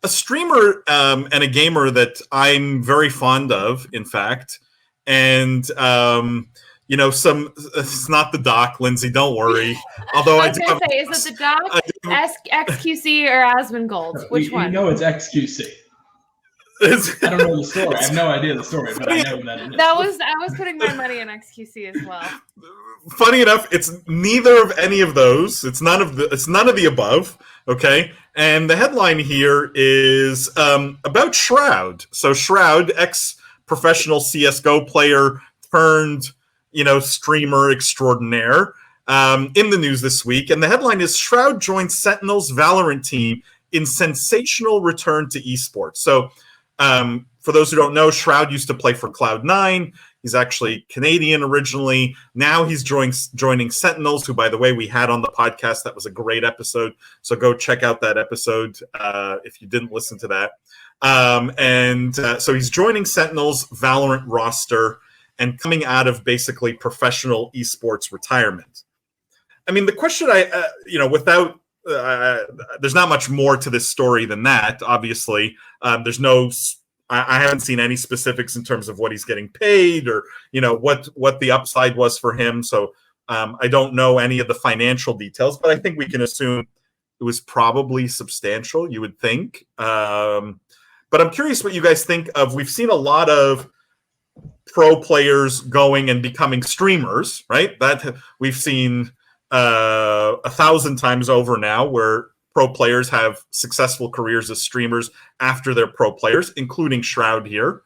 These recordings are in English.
a streamer and a gamer that I'm very fond of, in fact. And, it's not the doc, Lindsay, don't worry. Although I was going to say, is it the doc, XQC, or Asmongold? Which one? You know it's XQC. I don't know the story. I have no idea the story, but I know that it is. I was putting my money in XQC as well. Funny enough, it's neither of any of those. It's none of the above. Okay, and the headline here is about Shroud. So Shroud, ex-professional CS:GO player turned streamer extraordinaire, in the news this week, and the headline is Shroud joins Sentinels Valorant team in sensational return to esports. So. For those who don't know, Shroud used to play for Cloud9. He's actually Canadian originally. Now he's joining Sentinels, who, by the way, we had on the podcast. That was a great episode. So go check out that episode if you didn't listen to that. So he's joining Sentinels Valorant roster and coming out of basically professional esports retirement. I mean, the question there's not much more to this story than that. Obviously, I haven't seen any specifics in terms of what he's getting paid or what the upside was for him. So I don't know any of the financial details, but I think we can assume it was probably substantial. You would think, but I'm curious what you guys think of. We've seen a lot of pro players going and becoming streamers, right? That we've seen 1,000 times over now, where pro players have successful careers as streamers after they're pro players, including Shroud here,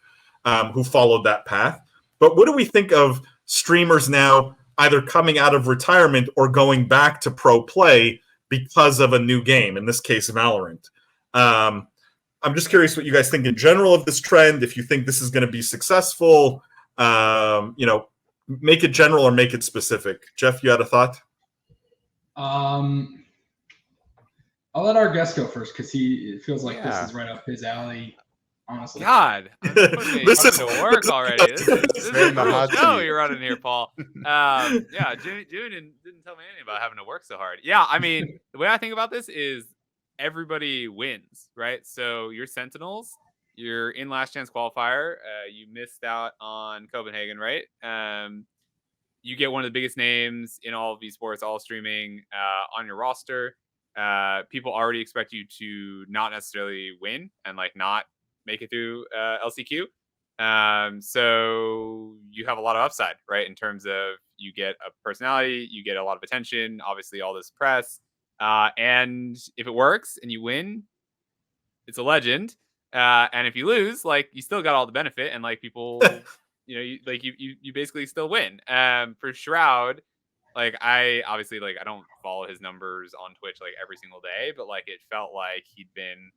who followed that path. But what do we think of streamers now either coming out of retirement or going back to pro play because of a new game, in this case, Valorant? I'm just curious what you guys think in general of this trend, if you think this is going to be successful. Make it general or make it specific. Jeff, you had a thought? I'll let our guest go first because it feels like this is right up his alley. Honestly, God, this is to work already. This is a cool show you're running here, Paul. June didn't tell me anything about having to work so hard. Yeah, I mean, the way I think about this is everybody wins, right? So you're Sentinels, you're in last chance qualifier. You missed out on Copenhagen, right? You get one of the biggest names in all of esports, all streaming, on your roster. People already expect you to not necessarily win and not make it through LCQ. So you have a lot of upside, right? In terms of you get a personality, you get a lot of attention, obviously all this press. And if it works and you win, it's a legend. And if you lose, you still got all the benefit and people, you basically still win. For Shroud, I obviously I don't follow his numbers on Twitch every single day, but it felt like he'd been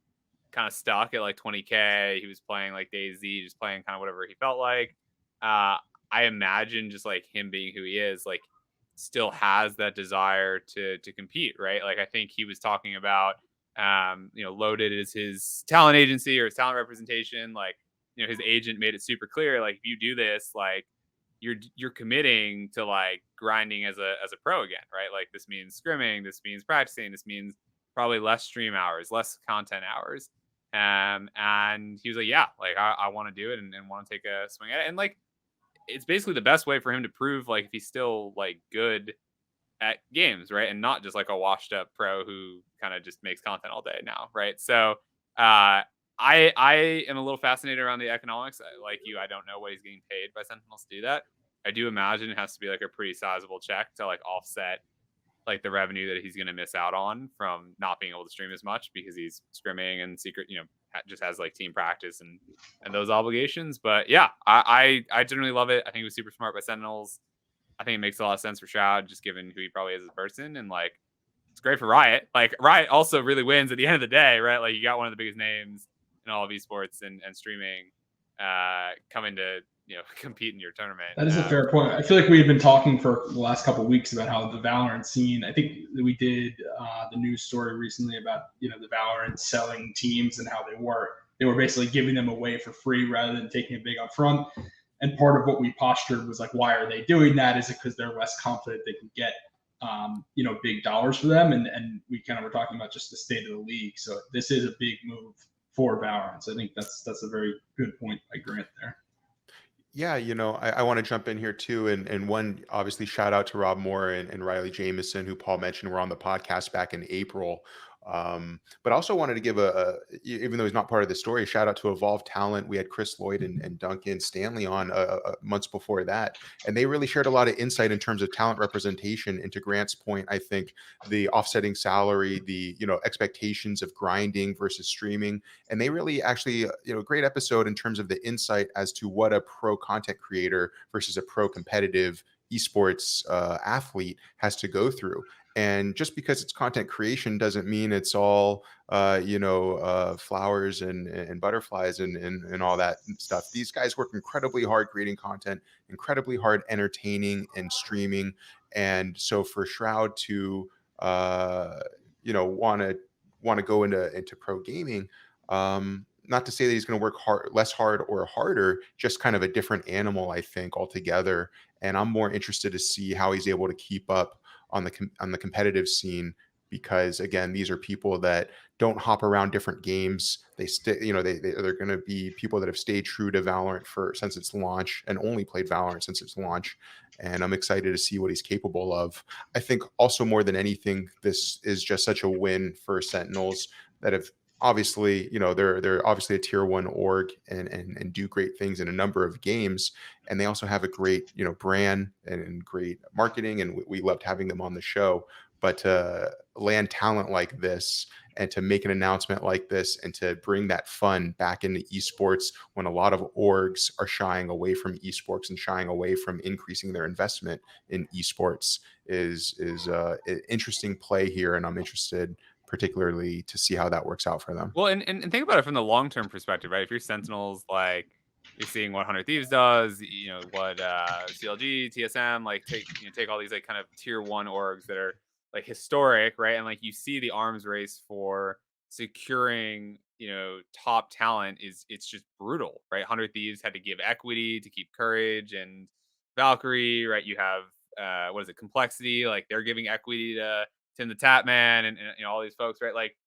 kind of stuck at 20K. He was playing DayZ, just playing kind of whatever he felt like. I imagine just him being who he is, still has that desire to compete, right? I think he was talking about Loaded is his talent agency or his talent representation. His agent made it super clear, if you do this, you're committing to grinding as a pro again, right? This means scrimming, this means practicing, this means probably less stream hours, less content hours. And he was like, yeah, I want to do it and want to take a swing at it. And it's basically the best way for him to prove if he's still good at games, right? And not just a washed up pro who kind of just makes content all day now, right? So I am a little fascinated around the economics. Like you, I don't know what he's getting paid by Sentinels to do that. I do imagine it has to be a pretty sizable check to offset the revenue that he's going to miss out on from not being able to stream as much because he's scrimming and secret, just has team practice and those obligations. But yeah, I generally love it. I think it was super smart by Sentinels. I think it makes a lot of sense for Shroud, just given who he probably is as a person. And it's great for Riot. Riot also really wins at the end of the day, right? You got one of the biggest names in all of esports and streaming coming to compete in your tournament. That is a fair point. I feel like we've been talking for the last couple of weeks about how the Valorant scene, I think we did the news story recently about the Valorant selling teams and how they were basically giving them away for free rather than taking a big upfront. And part of what we postured was why are they doing that? Is it because they're less confident they can get big dollars for them? And we kind of were talking about just the state of the league. So this is a big move for Valorant. So I think that's a very good point by Grant there. Yeah, I want to jump in here too. And one, obviously, shout out to Rob Moore and Riley Jameson, who Paul mentioned were on the podcast back in April. But also wanted to give even though he's not part of the story, a shout out to Evolve Talent. We had Chris Lloyd and Duncan Stanley on months before that. And they really shared a lot of insight in terms of talent representation. And to Grant's point, I think the offsetting salary, the expectations of grinding versus streaming, and they really actually great episode in terms of the insight as to what a pro content creator versus a pro competitive esports athlete has to go through. And just because it's content creation doesn't mean it's all flowers and butterflies and all that stuff. These guys work incredibly hard creating content, incredibly hard entertaining and streaming. And so for Shroud to want to go into pro gaming, not to say that he's going to work less hard or harder, just kind of a different animal, I think, altogether. And I'm more interested to see how he's able to keep up on the competitive scene, because again, these are people that don't hop around different games. They they're going to be people that have stayed true to Valorant since its launch and only played Valorant since its launch. And I'm excited to see what he's capable of. I think also more than anything, this is just such a win for Sentinels that have obviously, they're obviously a tier 1 org and do great things in a number of games. And they also have a great, brand and great marketing. And we loved having them on the show. But to land talent like this and to make an announcement like this and to bring that fun back into esports when a lot of orgs are shying away from esports and shying away from increasing their investment in esports is an interesting play here. And I'm interested particularly to see how that works out for them. Well, and think about it from the long-term perspective, right? If you're Sentinels, like you're seeing what 100 Thieves does, what CLG, TSM, like take all these like kind of tier 1 orgs that are like historic, right? And like you see the arms race for securing, top talent it's just brutal, right? 100 Thieves had to give equity to keep Courage and Valkyrie, right? You have what is it, Complexity, like they're giving equity to Tim the Tapman and all these folks, right? Like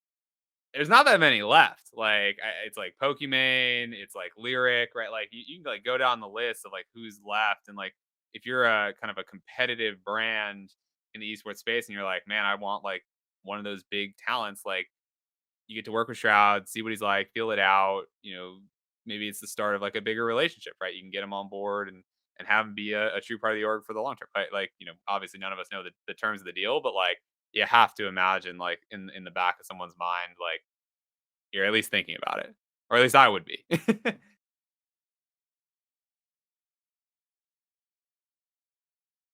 there's not that many left. Like it's like Pokimane, it's like Lyric, right? Like you can like go down the list of like who's left, and like if you're a kind of a competitive brand in the esports space, and you're like, man, I want like one of those big talents, like you get to work with Shroud, see what he's like, feel it out. Maybe it's the start of like a bigger relationship, right? You can get him on board and have him be a true part of the org for the long term. Like obviously none of us know the terms of the deal, but like you have to imagine like in the back of someone's mind, like you're at least thinking about it, or at least I would be.